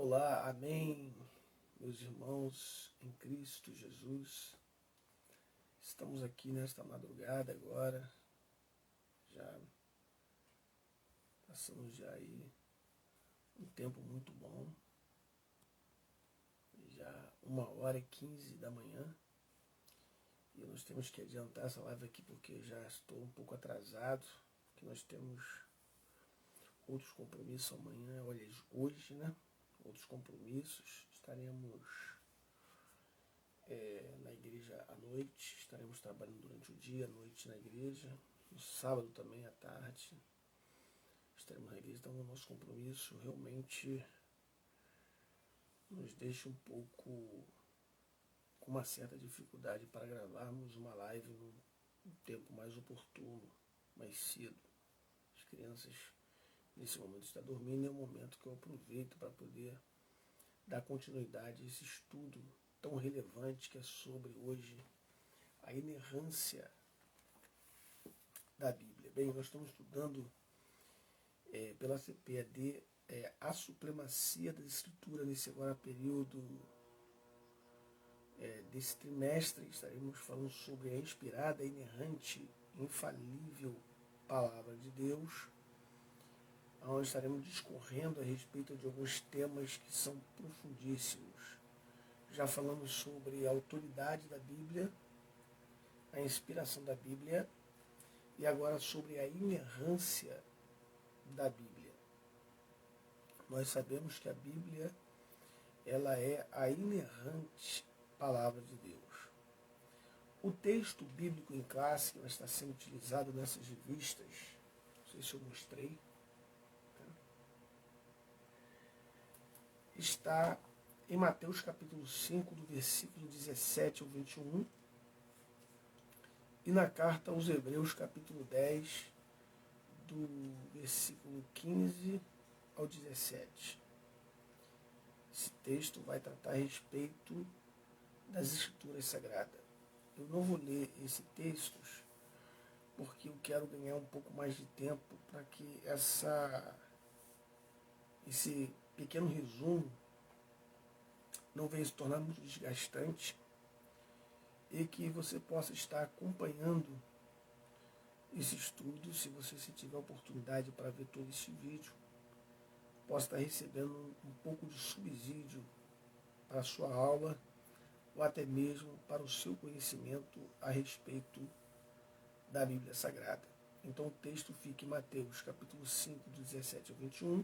Olá, amém, meus irmãos em Cristo Jesus. Estamos aqui nesta madrugada agora, já passamos já aí um tempo muito bom, já 1h15 da manhã, e nós temos que adiantar essa live aqui porque eu já estou um pouco atrasado, porque nós temos outros compromissos amanhã, olha, hoje, né? Outros compromissos, estaremos na igreja à noite, estaremos trabalhando durante o dia, à noite na igreja, no sábado também à tarde, estaremos na igreja. Então o nosso compromisso realmente nos deixa um pouco com uma certa dificuldade para gravarmos uma live num tempo mais oportuno, mais cedo. As crianças nesse momento estão dormindo, é um momento que eu aproveito para poder dar continuidade a esse estudo tão relevante que é sobre hoje a inerrância da Bíblia. Bem, nós estamos estudando pela CPAD a supremacia da Escritura nesse agora período desse trimestre. Estaremos falando sobre a inspirada, inerrante, infalível Palavra de Deus, onde estaremos discorrendo a respeito de alguns temas que são profundíssimos. Já falamos sobre a autoridade da Bíblia, a inspiração da Bíblia, e agora sobre a inerrância da Bíblia. Nós sabemos que a Bíblia, ela é a inerrante Palavra de Deus. O texto bíblico em classe que vai estar sendo utilizado nessas revistas, não sei se eu mostrei, está em Mateus capítulo 5, do versículo 17 ao 21, e na carta aos Hebreus capítulo 10, do versículo 15 ao 17. Esse texto vai tratar a respeito das Escrituras Sagradas. Eu não vou ler esses textos porque eu quero ganhar um pouco mais de tempo para que esse pequeno resumo não venha se tornar muito desgastante e que você possa estar acompanhando esse estudo. Se você tiver a oportunidade para ver todo esse vídeo, possa estar recebendo um pouco de subsídio para a sua aula ou até mesmo para o seu conhecimento a respeito da Bíblia Sagrada. Então o texto fica em Mateus capítulo 5, do 17 ao 21,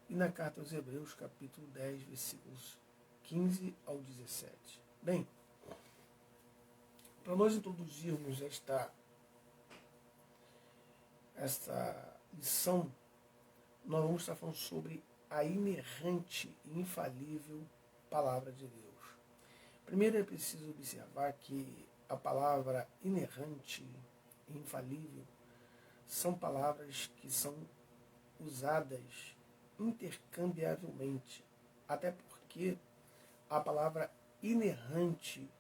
e na carta aos Hebreus capítulo 10, versículos 15 ao 17. Bem, para nós introduzirmos esta lição, nós vamos estar falando sobre a inerrante e infalível Palavra de Deus. Primeiro é preciso observar que a palavra inerrante e infalível são palavras que são usadas intercambiavelmente, até porque a palavra inerrante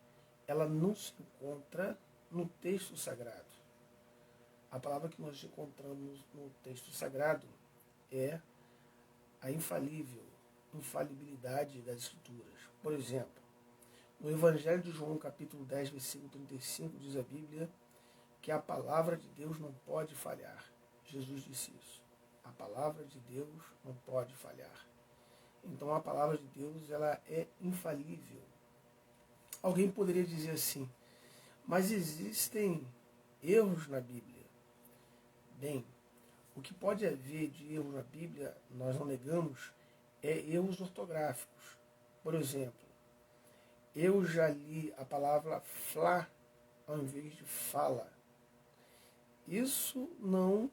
ela não se encontra no texto sagrado. A palavra que nós encontramos no texto sagrado é a infalibilidade das Escrituras. Por exemplo, no Evangelho de João, capítulo 10, versículo 35, diz a Bíblia que a palavra de Deus não pode falhar. Jesus disse isso. A palavra de Deus não pode falhar. Então a palavra de Deus ela é infalível. Alguém poderia dizer assim, mas existem erros na Bíblia. Bem, o que pode haver de erro na Bíblia, nós não negamos, é erros ortográficos. Por exemplo, eu já li a palavra flá ao invés de fala. Isso não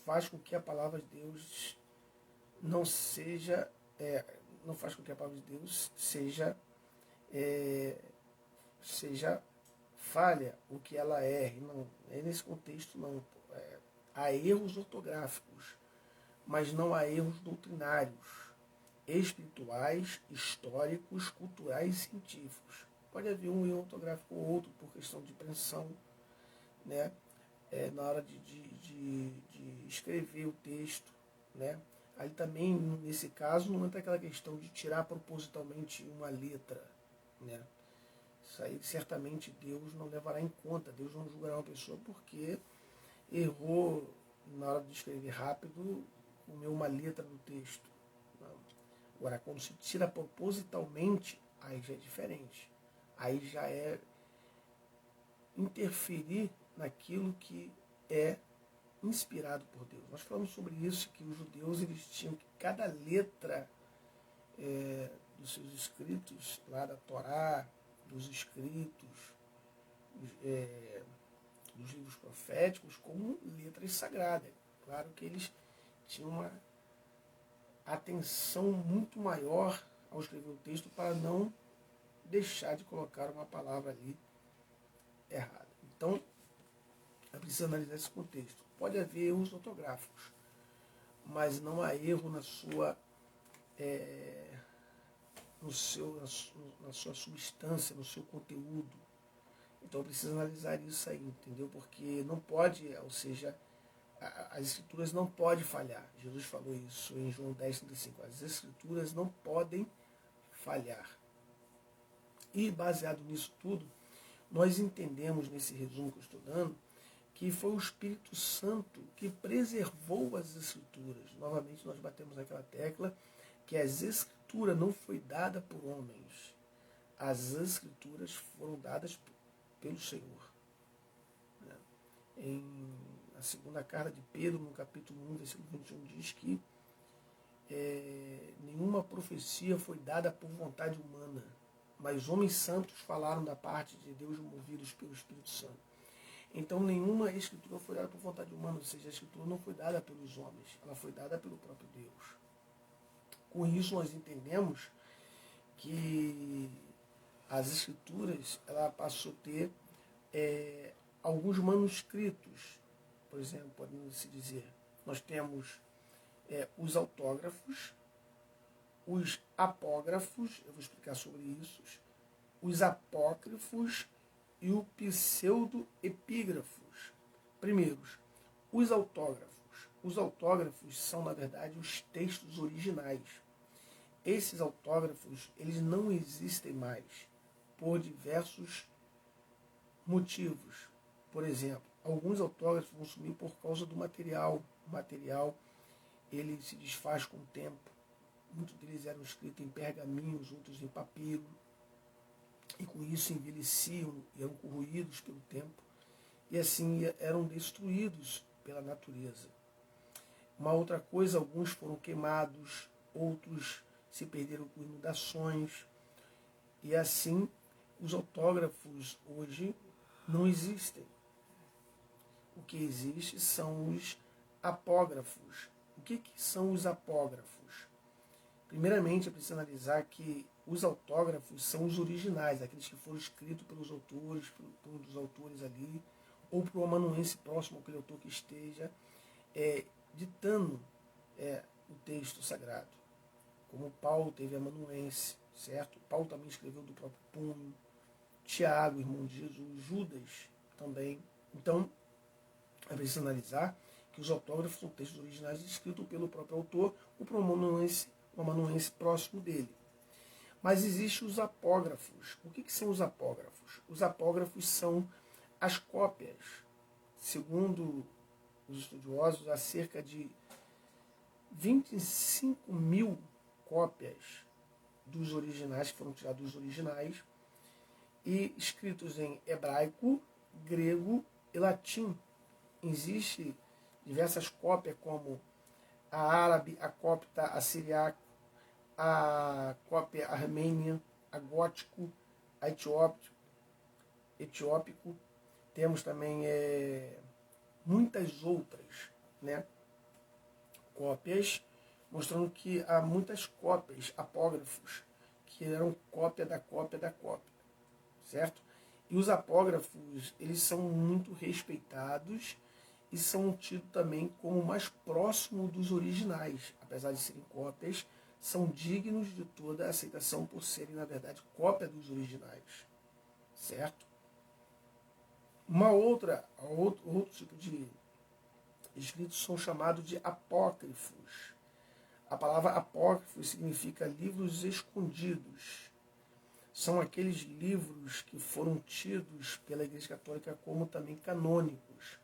faz com que a palavra de Deus não seja, não faz com que a palavra de Deus seja falha, o que ela erre. Não, é nesse contexto não. Há erros ortográficos, mas não há erros doutrinários, espirituais, históricos, culturais e científicos. Pode haver um erro ortográfico ou outro por questão de impressão, né? Na hora de escrever o texto, né? Aí também, nesse caso, não entra aquela questão de tirar propositalmente uma letra, né? Isso aí certamente Deus não levará em conta, Deus não julgará uma pessoa porque errou na hora de escrever rápido, comeu uma letra do texto. Não. Agora, quando se tira propositalmente, aí já é diferente. Aí já é interferir naquilo que é inspirado por Deus. Nós falamos sobre isso, que os judeus eles tinham que cada letra dos seus escritos, lá da Torá, dos escritos, dos livros proféticos, como letras sagradas. Claro que eles tinham uma atenção muito maior ao escrever o texto para não deixar de colocar uma palavra ali errada. Então, é preciso analisar esse contexto. Pode haver erros ortográficos, mas não há erro na sua, na sua substância, no seu conteúdo. Então, precisa analisar isso aí, entendeu? Porque não pode, ou seja, as escrituras não podem falhar. Jesus falou isso em João 10,35. As escrituras não podem falhar. E, baseado nisso tudo, nós entendemos, nesse resumo que eu estou dando, que foi o Espírito Santo que preservou as Escrituras. Novamente, nós batemos naquela tecla que as Escrituras não foi dada por homens. As Escrituras foram dadas pelo Senhor. Na segunda carta de Pedro, no capítulo 1, versículo 21, diz que nenhuma profecia foi dada por vontade humana, mas homens santos falaram da parte de Deus movidos pelo Espírito Santo. Então, nenhuma escritura foi dada por vontade humana, ou seja, a escritura não foi dada pelos homens, ela foi dada pelo próprio Deus. Com isso, nós entendemos que as escrituras, ela passou a ter alguns manuscritos. Por exemplo, podemos dizer, nós temos os autógrafos, os apógrafos, eu vou explicar sobre isso, os apócrifos e o pseudo-epígrafos. Primeiros, os autógrafos. Os autógrafos são, na verdade, os textos originais. Esses autógrafos, eles não existem mais por diversos motivos. Por exemplo, alguns autógrafos vão sumir por causa do material. O material, ele se desfaz com o tempo. Muitos deles eram escritos em pergaminhos, outros em papiro. E com isso envelheciam e eram corroídos pelo tempo. E assim eram destruídos pela natureza. Uma outra coisa, alguns foram queimados, outros se perderam por inundações. E assim, os autógrafos hoje não existem. O que existe são os apógrafos. O que são os apógrafos? Primeiramente, é preciso analisar que os autógrafos são os originais, aqueles que foram escritos pelos autores, por um dos autores ali, ou por um amanuense próximo àquele autor que esteja ditando o texto sagrado. Como Paulo teve amanuense, certo? Paulo também escreveu do próprio punho, Tiago, irmão de Jesus, Judas também. Então, é preciso analisar que os autógrafos são textos originais escritos pelo próprio autor ou por um amanuense próximo dele. Mas existem os apógrafos. O que são os apógrafos? Os apógrafos são as cópias. Segundo os estudiosos, há cerca de 25 mil cópias dos originais, que foram tirados dos originais, e escritos em hebraico, grego e latim. Existem diversas cópias, como a árabe, a copta, a siriaco, a cópia armênia, a gótico, a etiópico. Temos também muitas outras, né, cópias, mostrando que há muitas cópias, apógrafos, que eram cópia da cópia da cópia, certo? E os apógrafos, eles são muito respeitados e são tidos também como mais próximo dos originais. Apesar de serem cópias, são dignos de toda a aceitação por serem, na verdade, cópia dos originais, certo? Outro tipo de escritos são chamados de apócrifos. A palavra apócrifo significa livros escondidos. São aqueles livros que foram tidos pela Igreja Católica como também canônicos.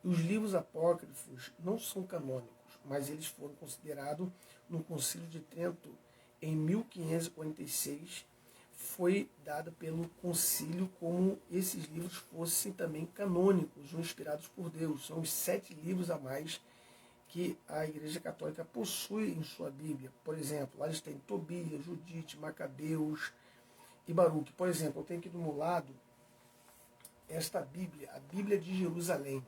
E os livros apócrifos não são canônicos, mas eles foram considerados no Concílio de Trento em 1546. Foi dado pelo concílio como esses livros fossem também canônicos ou inspirados por Deus. São os 7 livros a mais que a Igreja Católica possui em sua Bíblia. Por exemplo, lá eles têm Tobias, Judite, Macabeus e Baruque. Por exemplo, eu tenho aqui do meu lado esta Bíblia, a Bíblia de Jerusalém.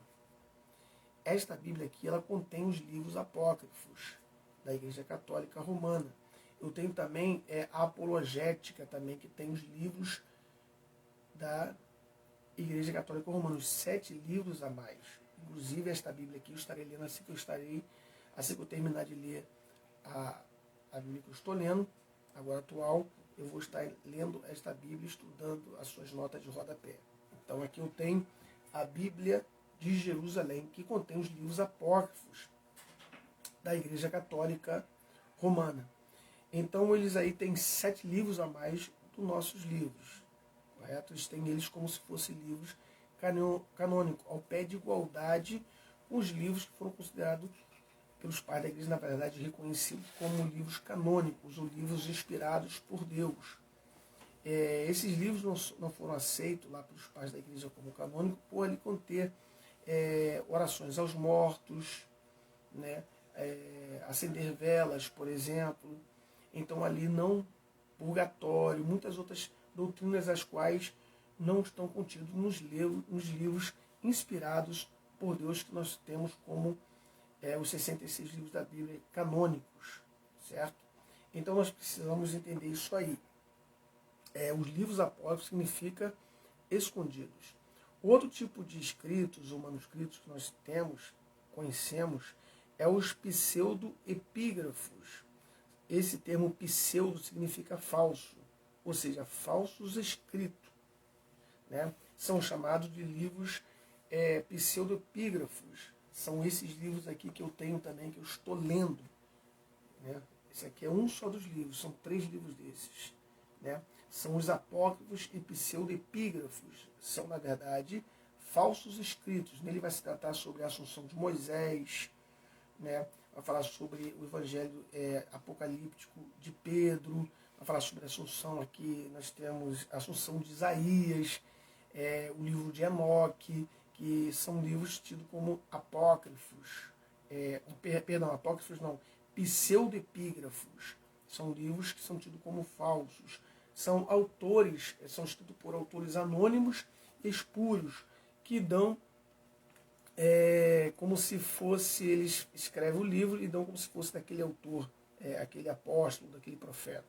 Esta Bíblia aqui, ela contém os livros apócrifos da Igreja Católica Romana. Eu tenho também a Apologética, também, que tem os livros da Igreja Católica Romana, os 7 livros a mais. Inclusive, esta Bíblia aqui eu estarei lendo assim que eu terminar de ler a Bíblia que eu estou lendo, agora atual, eu vou estar lendo esta Bíblia, estudando as suas notas de rodapé. Então, aqui eu tenho a Bíblia de Jerusalém, que contém os livros apócrifos da Igreja Católica Romana. Então, eles aí têm 7 livros a mais dos nossos livros, correto? Eles têm eles como se fossem livros canônicos, ao pé de igualdade com os livros que foram considerados pelos pais da Igreja, na verdade, reconhecidos como livros canônicos, ou livros inspirados por Deus. Esses livros não foram aceitos lá pelos pais da Igreja como canônicos, por ele conter orações aos mortos, né? Acender velas, por exemplo. Então ali não purgatório, muitas outras doutrinas as quais não estão contidas nos livros inspirados por Deus que nós temos como os 66 livros da Bíblia canônicos, certo? Então nós precisamos entender isso aí. Os livros apócrifos significa escondidos. Outro tipo de escritos ou manuscritos que nós conhecemos, é os pseudo-epígrafos. Esse termo pseudo significa falso, ou seja, falsos escritos, né? São chamados de livros pseudo-epígrafos. São esses livros aqui que eu tenho também, que eu estou lendo, né? Esse aqui é um só dos livros, são 3 livros desses, né? São os apócrifos e pseudo-epígrafos. São, na verdade, falsos escritos. Nele vai se tratar sobre a assunção de Moisés, né? Vai falar sobre o evangelho apocalíptico de Pedro, vai falar sobre a assunção aqui, nós temos a assunção de Isaías, o livro de Enoque, que são livros tidos como apócrifos, apócrifos não, pseudo-epígrafos, são livros que são tidos como falsos, são escritos por autores anônimos e espúrios, que dão como se fosse, eles escrevem o livro e dão como se fosse daquele autor, aquele apóstolo, daquele profeta.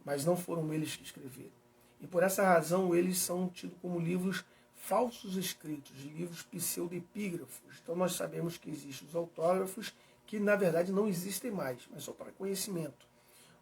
Mas não foram eles que escreveram. E por essa razão eles são tidos como livros falsos escritos, livros pseudo-epígrafos. Então nós sabemos que existem os autógrafos, que na verdade não existem mais, mas só para conhecimento.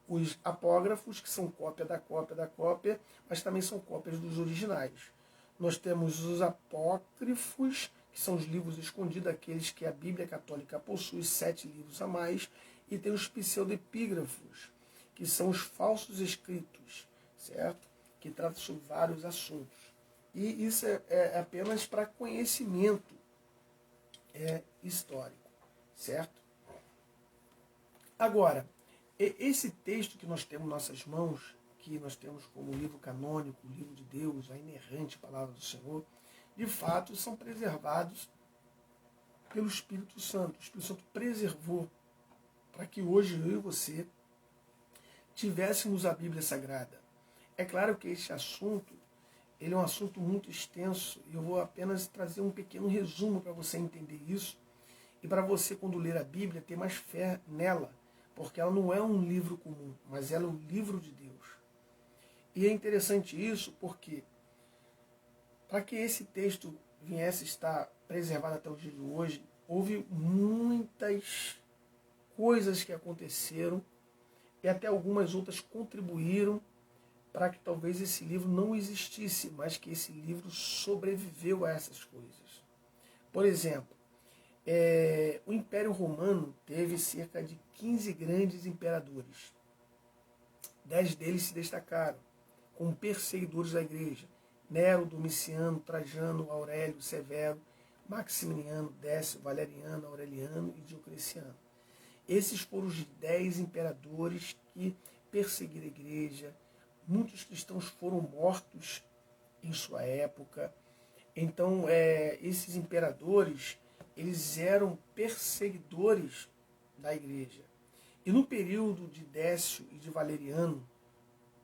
Os apógrafos, que são cópia da cópia da cópia, mas também são cópias dos originais. Nós temos os apócrifos, que são os livros escondidos, aqueles que a Bíblia Católica possui, 7 livros a mais, e tem os pseudo-epígrafos, que são os falsos escritos, certo? Que tratam sobre vários assuntos. E isso é apenas para conhecimento histórico, certo? Agora, esse texto que nós temos em nossas mãos, que nós temos como livro canônico, o livro de Deus, a inerrante palavra do Senhor, de fato são preservados pelo Espírito Santo. O Espírito Santo preservou para que hoje eu e você tivéssemos a Bíblia Sagrada. É claro que este assunto, ele é um assunto muito extenso, e eu vou apenas trazer um pequeno resumo para você entender isso, e para você, quando ler a Bíblia, ter mais fé nela, porque ela não é um livro comum, mas ela é o livro de Deus. E é interessante isso porque, para que esse texto viesse estar preservado até o dia de hoje, houve muitas coisas que aconteceram e até algumas outras contribuíram para que talvez esse livro não existisse, mas que esse livro sobreviveu a essas coisas. Por exemplo, O Império Romano teve cerca de 15 grandes imperadores. 10 deles se destacaram como perseguidores da igreja: Nero, Domiciano, Trajano, Aurélio, Severo, Maximiano, Décio, Valeriano, Aureliano e Diocleciano. Esses foram os 10 imperadores que perseguiram a igreja. Muitos cristãos foram mortos em sua época. Então, esses imperadores, eles eram perseguidores da igreja. E no período de Décio e de Valeriano,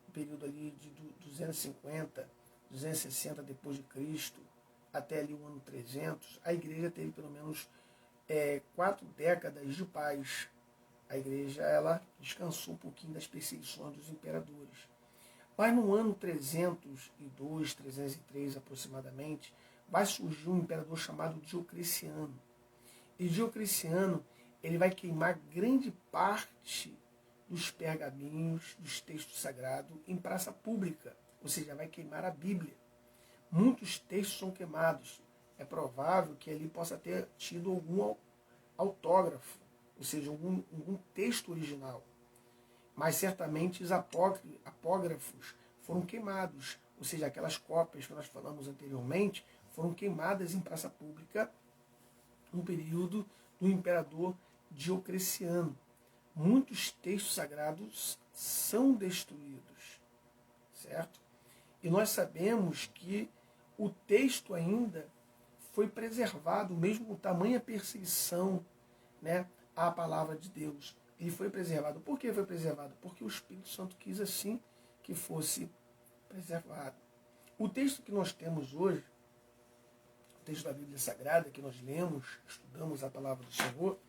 no período ali de 250, 260 depois de Cristo, até ali o ano 300, a igreja teve pelo menos 4 décadas de paz. A igreja, ela descansou um pouquinho das perseguições dos imperadores. Mas no ano 302, 303 aproximadamente, vai surgir um imperador chamado Diocleciano. E Diocleciano, ele vai queimar grande parte dos pergaminhos, dos textos sagrados, em praça pública. Ou seja, vai queimar a Bíblia. Muitos textos são queimados. É provável que ali possa ter tido algum autógrafo, ou seja, algum texto original. Mas certamente os apógrafos foram queimados, ou seja, aquelas cópias que nós falamos anteriormente foram queimadas em praça pública no período do imperador Diocleciano. Muitos textos sagrados são destruídos, certo? E nós sabemos que o texto ainda foi preservado, mesmo com tamanha perseguição, né, à palavra de Deus. Ele foi preservado. Por que foi preservado? Porque o Espírito Santo quis assim que fosse preservado. O texto que nós temos hoje, o texto da Bíblia Sagrada, que nós lemos, estudamos a palavra do Senhor,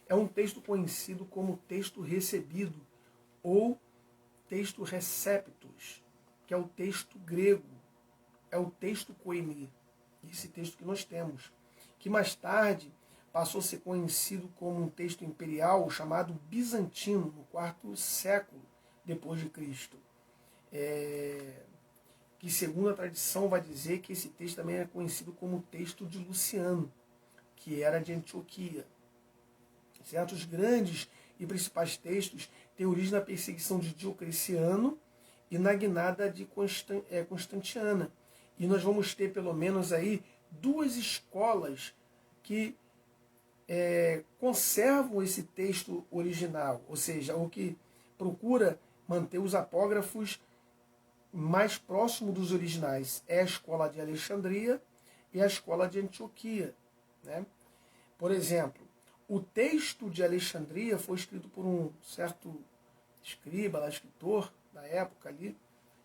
é um texto conhecido como texto recebido, ou texto receptus, que é o texto grego, é o texto koine, esse texto que nós temos, que mais tarde passou a ser conhecido como um texto imperial chamado bizantino, no 4º século depois de Cristo. Que segundo a tradição vai dizer que esse texto também é conhecido como o texto de Luciano, que era de Antioquia. Certos grandes e principais textos têm origem na perseguição de Diocleciano e na guinada de Constantiana. E nós vamos ter pelo menos aí 2 escolas que conservam esse texto original, ou seja, o que procura manter os apógrafos mais próximos dos originais é a escola de Alexandria e a escola de Antioquia, né? Por exemplo, o texto de Alexandria foi escrito por um certo escriba, escritor da época ali,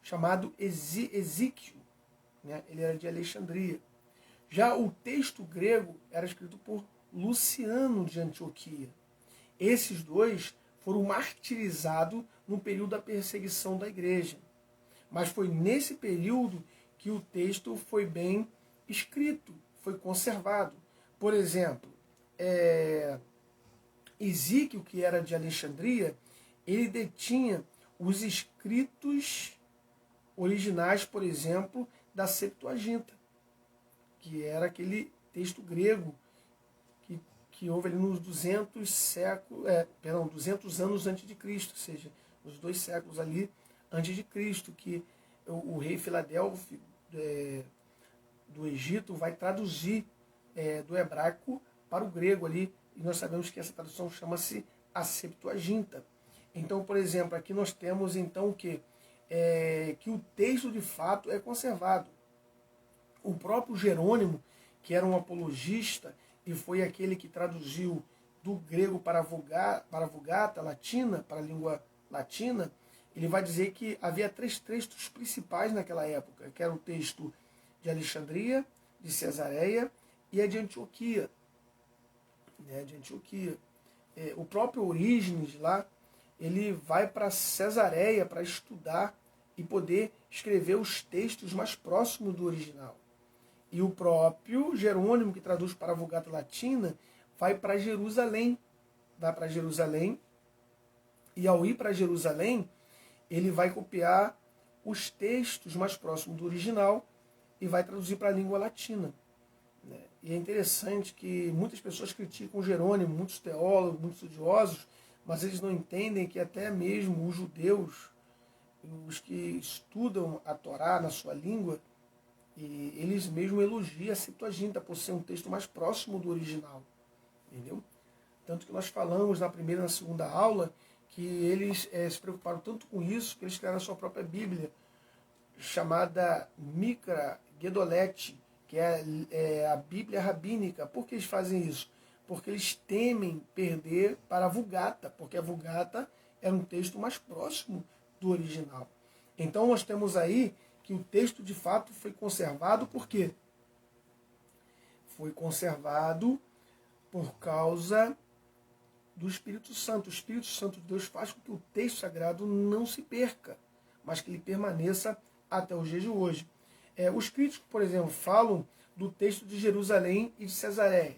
chamado Esíquio, né? Ele era de Alexandria. Já o texto grego era escrito por Luciano de Antioquia. Esses 2 foram martirizados no período da perseguição da igreja. Mas foi nesse período que o texto foi bem escrito, foi conservado. Por exemplo, Esíquio, que era de Alexandria, ele detinha os escritos originais, por exemplo, da Septuaginta, que era aquele texto grego que houve ali nos 200 anos antes de Cristo, ou seja, os 2 séculos ali antes de Cristo, que o rei Filadélfio do Egito vai traduzir do hebraico para o grego ali, e nós sabemos que essa tradução chama-se a Septuaginta. Então, por exemplo, aqui nós temos então que o texto de fato é conservado. O próprio Jerônimo, que era um apologista e foi aquele que traduziu do grego para a Vulgata latina, para a língua latina, ele vai dizer que havia 3 textos principais naquela época, que era o texto de Alexandria, de Cesareia e a de Antioquia. O próprio Orígenes lá, ele vai para Cesareia para estudar e poder escrever os textos mais próximos do original. E o próprio Jerônimo, que traduz para a Vulgata Latina, vai para Jerusalém. E ao ir para Jerusalém, ele vai copiar os textos mais próximos do original e vai traduzir para a língua latina. né? E é interessante que muitas pessoas criticam Jerônimo, muitos teólogos, muitos estudiosos, mas eles não entendem que até mesmo os judeus, os que estudam a Torá na sua língua, e eles mesmos elogiam a Septuaginta por ser um texto mais próximo do original. Entendeu? Tanto que nós falamos na primeira e na segunda aula que eles se preocuparam tanto com isso que eles criaram a sua própria Bíblia, chamada Micra Gedolete, que é a Bíblia rabínica. Por que eles fazem isso? Porque eles temem perder para a Vulgata, porque a Vulgata era um texto mais próximo do original. Então nós temos aí que o texto de fato foi conservado. Por quê? Foi conservado por causa do Espírito Santo. O Espírito Santo de Deus faz com que o texto sagrado não se perca, mas que ele permaneça até os dias de hoje. Os críticos, por exemplo, falam do texto de Jerusalém e de Cesareia.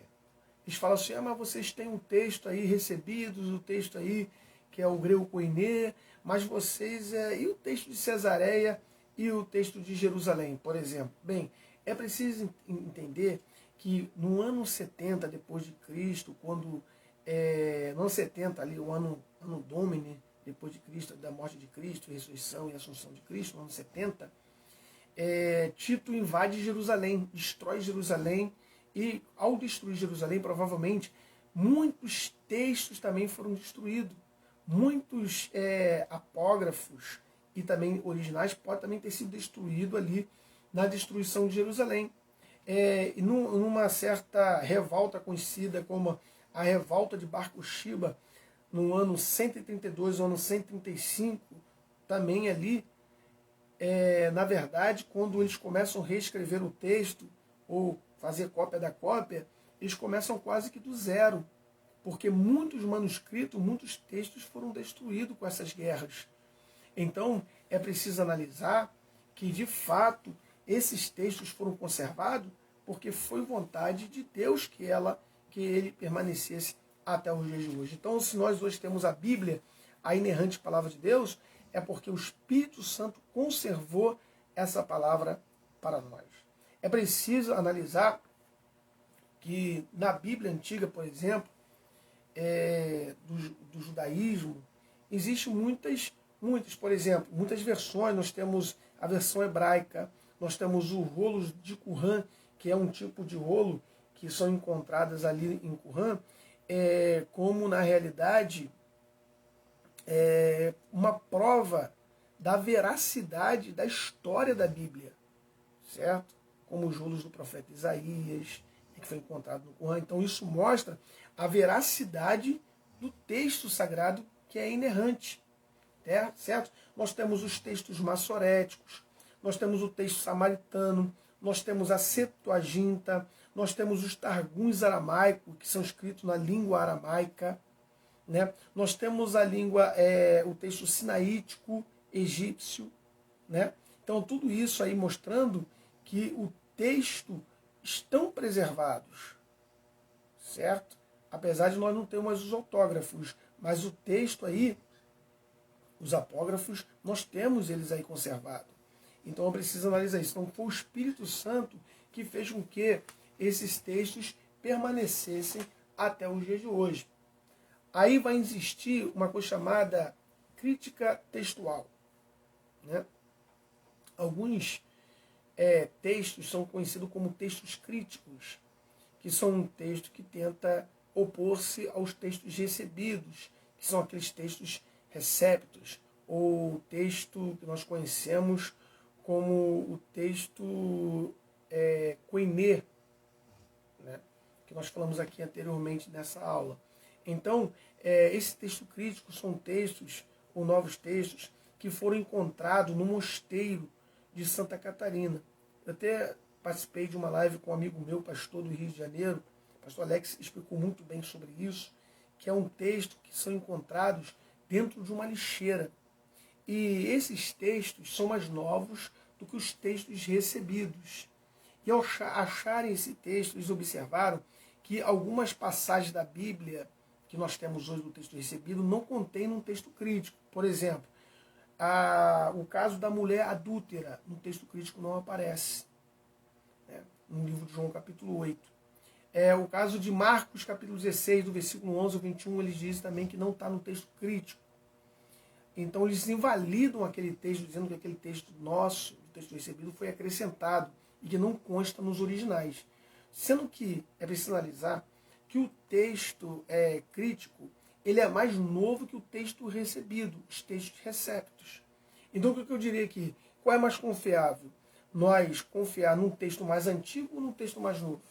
Eles falam assim, mas vocês têm um texto aí recebidos, o texto aí que é o grego koiné, mas vocês... e o texto de Cesareia e o texto de Jerusalém, por exemplo? Bem, é preciso entender que no ano 70 depois de Cristo, quando... no ano 70, ali, o ano Domini, depois de Cristo, da morte de Cristo, ressurreição e assunção de Cristo, no ano 70, Tito invade Jerusalém, destrói Jerusalém, e ao destruir Jerusalém, provavelmente, muitos textos também foram destruídos. Muitos apógrafos e também originais podem também ter sido destruídos ali na destruição de Jerusalém. E numa certa revolta conhecida como a revolta de Bar Kokhba, no ano 132, no ano 135, também ali, na verdade, quando eles começam a reescrever o texto, ou fazer cópia da cópia, eles começam quase que do zero, porque muitos manuscritos, muitos textos foram destruídos com essas guerras. Então, é preciso analisar que, de fato, esses textos foram conservados porque foi vontade de Deus que ele permanecesse até os dias de hoje. Então, se nós hoje temos a Bíblia, a inerrante palavra de Deus, é porque o Espírito Santo conservou essa palavra para nós. É preciso analisar que na Bíblia antiga, por exemplo, do judaísmo, existem muitas, por exemplo, muitas versões. Nós temos a versão hebraica, nós temos o rolo de Qumran, que é um tipo de rolo que são encontradas ali em Qumran, como na realidade uma prova da veracidade da história da Bíblia, certo? Como os rolos do profeta Isaías, que foi encontrado no Qumran. Então isso mostra a veracidade do texto sagrado que é inerrante, certo? Nós temos os textos massoréticos, nós temos o texto samaritano, nós temos a Septuaginta, nós temos os targums aramaicos, que são escritos na língua aramaica, né? Nós temos a língua, o texto sinaítico egípcio, né? Então tudo isso aí mostrando que o texto estão preservados, certo? Apesar de nós não termos os autógrafos, mas o texto aí, os apógrafos, nós temos eles aí conservados. Então eu preciso analisar isso. Então foi o Espírito Santo que fez com que esses textos permanecessem até os dias de hoje. Aí vai existir uma coisa chamada crítica textual, né? Alguns textos são conhecidos como textos críticos, que são um texto que tenta opor-se aos textos recebidos, que são aqueles textos receptos, ou o texto que nós conhecemos como o texto koiné, né? Que nós falamos aqui anteriormente nessa aula. Então, esse texto crítico são textos, ou novos textos, que foram encontrados no mosteiro de Santa Catarina. Eu até participei de uma live com um amigo meu, pastor do Rio de Janeiro, o pastor Alex explicou muito bem sobre isso, que é um texto que são encontrados dentro de uma lixeira. E esses textos são mais novos do que os textos recebidos. E ao acharem esse texto, eles observaram que algumas passagens da Bíblia que nós temos hoje do texto recebido não contém um texto crítico. Por exemplo, o caso da mulher adúltera no texto crítico não aparece. no livro de João capítulo 8. O caso de Marcos capítulo 16, do versículo 11 ao 21, eles dizem também que não está no texto crítico. Então eles invalidam aquele texto, dizendo que aquele texto nosso, o texto recebido, foi acrescentado e que não consta nos originais. Sendo que é preciso analisar que o texto crítico ele é mais novo que o texto recebido, os textos receptos. Então o que eu diria aqui? Qual é mais confiável? Nós confiar num texto mais antigo ou num texto mais novo?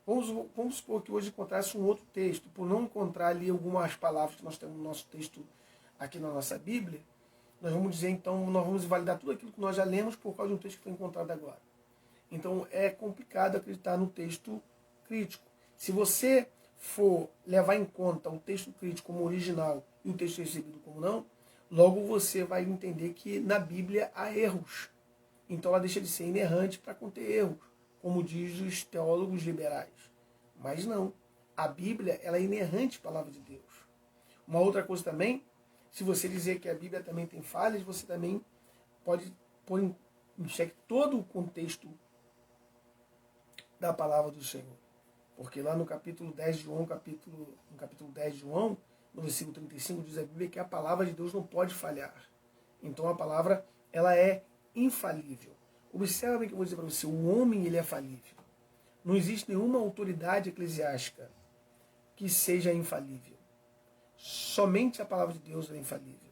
Vamos supor que hoje encontrasse um outro texto, por não encontrar ali algumas palavras que nós temos no nosso texto aqui na nossa Bíblia, nós vamos dizer então, nós vamos invalidar tudo aquilo que nós já lemos por causa de um texto que foi encontrado agora. Então é complicado acreditar no texto crítico. Se você for levar em conta o texto crítico como original e o texto recebido como não, logo você vai entender que na Bíblia há erros. Então ela deixa de ser inerrante para conter erros, como diz os teólogos liberais. Mas não. A Bíblia ela é inerrante à palavra de Deus. Uma outra coisa também, se você dizer que a Bíblia também tem falhas, você também pode pôr em xeque todo o contexto da palavra do Senhor. Porque lá no capítulo 10 de João, no capítulo 10 de João, no versículo 35, diz a Bíblia que a palavra de Deus não pode falhar. Então a palavra ela é infalível. Observe bem o que eu vou dizer para você, o homem ele é falível. Não existe nenhuma autoridade eclesiástica que seja infalível. Somente a palavra de Deus é infalível.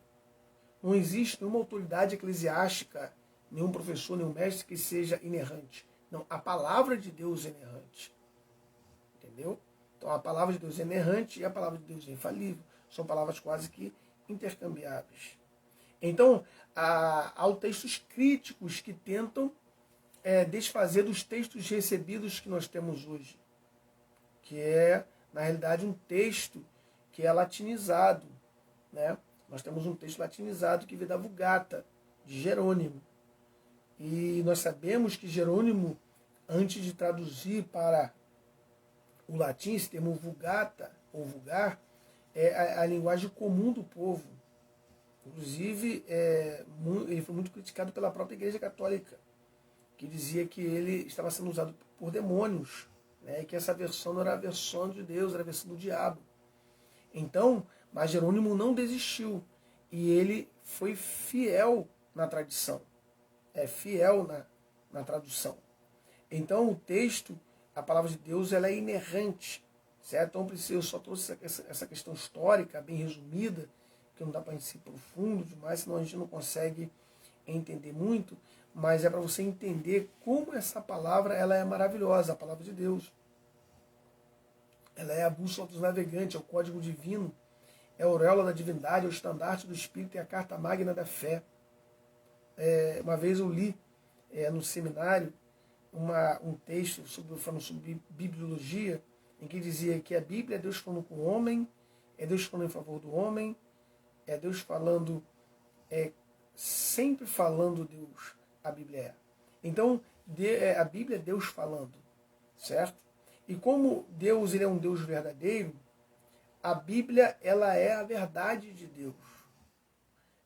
Não existe nenhuma autoridade eclesiástica, nenhum professor, nenhum mestre que seja inerrante. Não, a palavra de Deus é inerrante. Entendeu? Então a palavra de Deus é inerrante e a palavra de Deus é infalível. São palavras quase que intercambiáveis. Então, há textos críticos que tentam desfazer dos textos recebidos que nós temos hoje. Que é, na realidade, um texto que é latinizado. Né? Nós temos um texto latinizado que vem da Vulgata, de Jerônimo. E nós sabemos que Jerônimo, antes de traduzir para o latim, esse termo vulgata, ou vulgar, é a linguagem comum do povo. Inclusive, ele foi muito criticado pela própria Igreja Católica, que dizia que ele estava sendo usado por demônios, né, e que essa versão não era a versão de Deus, era a versão do diabo. Então, mas Jerônimo não desistiu, e ele foi fiel na tradição, fiel na tradução. Então, o texto, a palavra de Deus, ela é inerrante, certo? Então, eu só trouxe essa questão histórica, bem resumida, que não dá para ser profundo demais, senão a gente não consegue entender muito, mas é para você entender como essa palavra ela é maravilhosa, a palavra de Deus. Ela é a bússola dos navegantes, é o código divino, é a auréola da divindade, é o estandarte do Espírito e a carta magna da fé. Uma vez eu li no seminário um texto falando sobre bibliologia, em que dizia que a Bíblia é Deus falando com o homem, é Deus falando em favor do homem, é Deus falando, sempre falando Deus, a Bíblia é. Então, a Bíblia é Deus falando, certo? E como Deus ele é um Deus verdadeiro, a Bíblia ela é a verdade de Deus.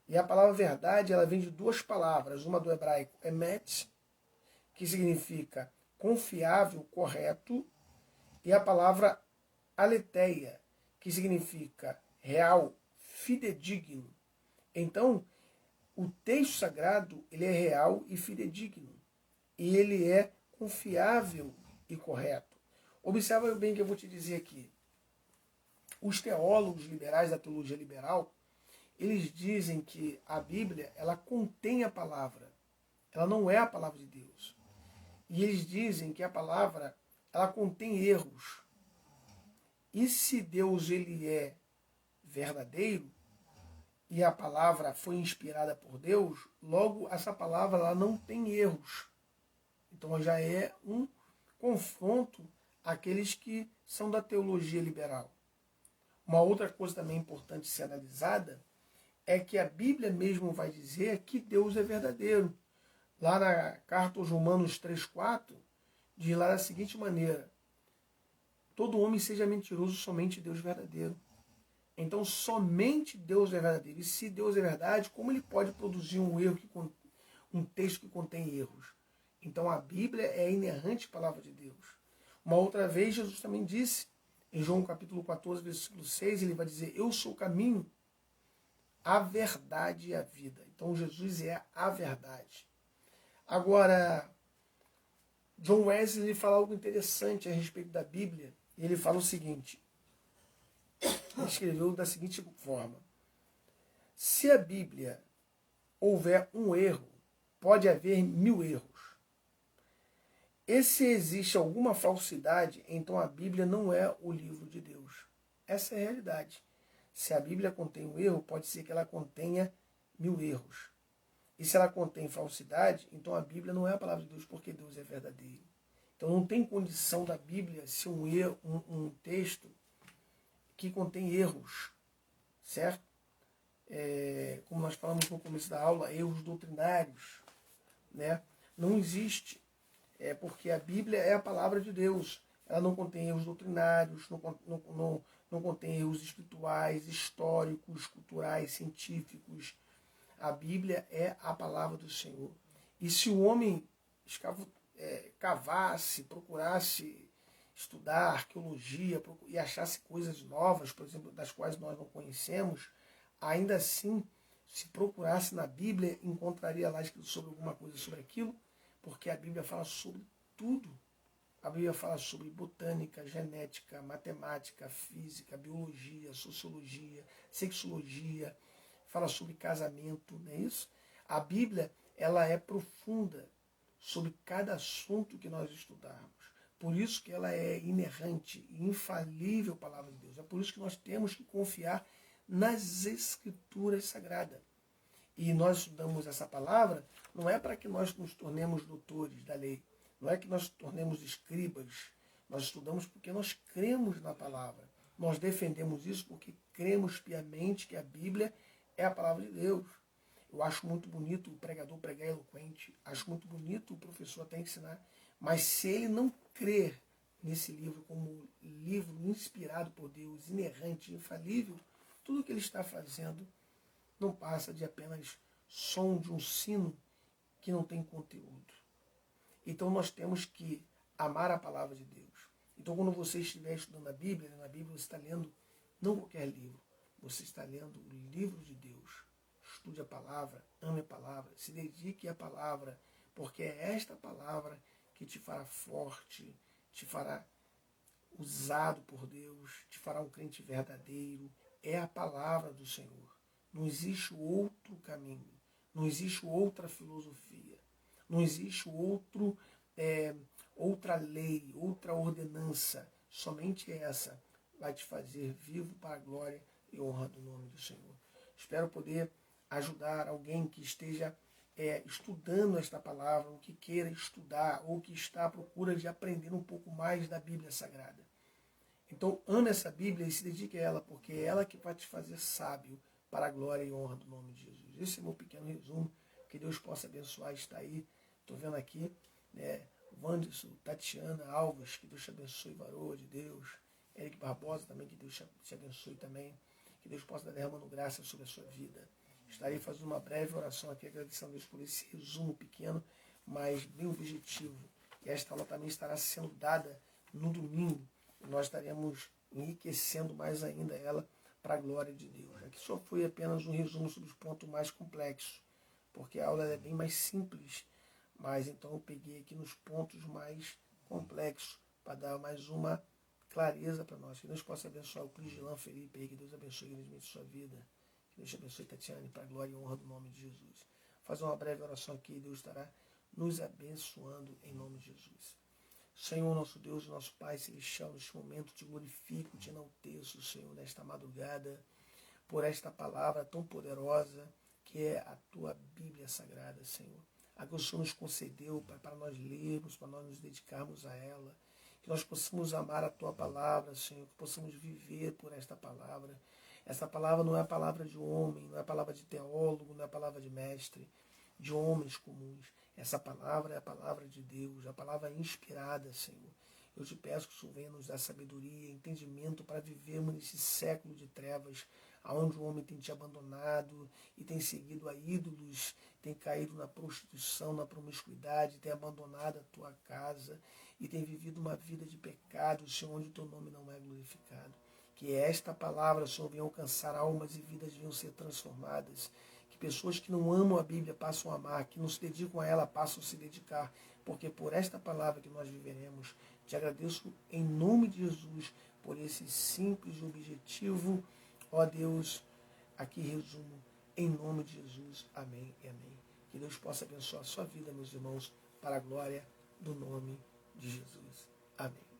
E a palavra verdade ela vem de duas palavras, uma do hebraico emet, que significa confiável, correto, e a palavra aletheia, que significa real, fidedigno. Então, o texto sagrado ele é real e fidedigno. E ele é confiável e correto. Observa bem o que eu vou te dizer aqui. Os teólogos liberais da teologia liberal, eles dizem que a Bíblia ela contém a palavra. Ela não é a palavra de Deus. E eles dizem que a palavra ela contém erros. E se Deus ele é verdadeiro, e a palavra foi inspirada por Deus, logo essa palavra ela não tem erros. Então já é um confronto àqueles que são da teologia liberal. Uma outra coisa também importante ser analisada é que a Bíblia mesmo vai dizer que Deus é verdadeiro. Lá na carta aos Romanos 3,4, diz lá da seguinte maneira: todo homem seja mentiroso, somente Deus é verdadeiro. Então, somente Deus é verdadeiro. E se Deus é verdade, como ele pode produzir um texto que contém erros? Então a Bíblia é a inerrante palavra de Deus. Uma outra vez Jesus também disse, em João capítulo 14, versículo 6, ele vai dizer, eu sou o caminho, a verdade e a vida. Então Jesus é a verdade. Agora, John Wesley ele fala algo interessante a respeito da Bíblia. Ele fala o seguinte, ele escreveu da seguinte forma, se a Bíblia houver um erro, pode haver 1000 erros. E se existe alguma falsidade, então a Bíblia não é o livro de Deus. Essa é a realidade. Se a Bíblia contém um erro, pode ser que ela contenha 1000 erros. E se ela contém falsidade, então a Bíblia não é a palavra de Deus, porque Deus é verdadeiro. Então não tem condição da Bíblia ser um texto que contém erros, certo? Como nós falamos no começo da aula, erros doutrinários, né? Não existe. Porque a Bíblia é a palavra de Deus. Ela não contém erros doutrinários, não contém erros espirituais, históricos, culturais, científicos. A Bíblia é a palavra do Senhor. E se o homem cavasse, procurasse estudar arqueologia e achasse coisas novas, por exemplo, das quais nós não conhecemos, ainda assim, se procurasse na Bíblia, encontraria lá escrito sobre alguma coisa sobre aquilo, porque a Bíblia fala sobre tudo. A Bíblia fala sobre botânica, genética, matemática, física, biologia, sociologia, sexologia, fala sobre casamento, não é isso? A Bíblia, ela é profunda sobre cada assunto que nós estudarmos. Por isso que ela é inerrante e infalível palavra de Deus. É por isso que nós temos que confiar nas Escrituras Sagradas. E nós estudamos essa palavra, não é para que nós nos tornemos doutores da lei, não é que nós nos tornemos escribas, nós estudamos porque nós cremos na palavra. Nós defendemos isso porque cremos piamente que a Bíblia é a palavra de Deus. Eu acho muito bonito o pregador pregar eloquente, acho muito bonito o professor até ensinar, mas se ele não crer nesse livro como livro inspirado por Deus, inerrante, infalível, tudo que ele está fazendo não passa de apenas som de um sino que não tem conteúdo. Então nós temos que amar a palavra de Deus. Então quando você estiver estudando a Bíblia, na Bíblia você está lendo não qualquer livro, você está lendo o livro de Deus. Estude a palavra, ame a palavra, se dedique à palavra, porque é esta palavra que te fará forte, te fará usado por Deus, te fará um crente verdadeiro. É a palavra do Senhor. Não existe outro caminho, não existe outra filosofia, não existe outra lei, outra ordenança. Somente essa vai te fazer vivo para a glória e honra do nome do Senhor. Espero poder ajudar alguém que esteja estudando esta palavra, ou que queira estudar, ou que está à procura de aprender um pouco mais da Bíblia Sagrada. Então ame essa Bíblia e se dedique a ela, porque é ela que vai te fazer sábio para a glória e honra do nome de Jesus. Esse é o meu pequeno resumo. Que Deus possa abençoar. Está aí, estou vendo aqui, Wanderson, Tatiana Alves, que Deus te abençoe, varoa de Deus. Eric Barbosa também, que Deus te abençoe também. Que Deus possa dar derramando graça sobre a sua vida. Estarei fazendo uma breve oração aqui, agradecendo a Deus por esse resumo pequeno, mas bem objetivo. E esta aula também estará sendo dada no domingo. E nós estaremos enriquecendo mais ainda ela para a glória de Deus. Aqui só foi apenas um resumo sobre os pontos mais complexos, porque a aula é bem mais simples, mas então eu peguei aqui nos pontos mais complexos para dar mais uma clareza para nós. Que Deus possa abençoar o Cristilan Felipe aí, que Deus abençoe grandemente a sua vida, que Deus abençoe Tatiane para a glória e honra do nome de Jesus. Fazer uma breve oração aqui e Deus estará nos abençoando em nome de Jesus. Senhor, nosso Deus, nosso Pai Celestial, neste momento te glorifico, te enalteço, Senhor, nesta madrugada, por esta palavra tão poderosa que é a tua Bíblia Sagrada, Senhor. A que o Senhor nos concedeu, Pai, para nós lermos, para nós nos dedicarmos a ela, que nós possamos amar a tua palavra, Senhor, que possamos viver por esta palavra. Esta palavra não é a palavra de homem, não é a palavra de teólogo, não é a palavra de mestre, de homens comuns. Essa palavra é a palavra de Deus, a palavra inspirada, Senhor. Eu te peço que o Senhor venha nos dar sabedoria, entendimento para vivermos nesse século de trevas, aonde o homem tem te abandonado e tem seguido a ídolos, tem caído na prostituição, na promiscuidade, tem abandonado a tua casa e tem vivido uma vida de pecado, Senhor, onde o teu nome não é glorificado. Que esta palavra, Senhor, venha alcançar almas e vidas venham ser transformadas. Que pessoas que não amam a Bíblia passam a amar, que não se dedicam a ela passam a se dedicar, porque por esta palavra que nós viveremos. Te agradeço em nome de Jesus por esse simples objetivo. Ó Deus, aqui resumo, em nome de Jesus. Amém e amém. Que Deus possa abençoar a sua vida, meus irmãos, para a glória do nome de Jesus. Amém.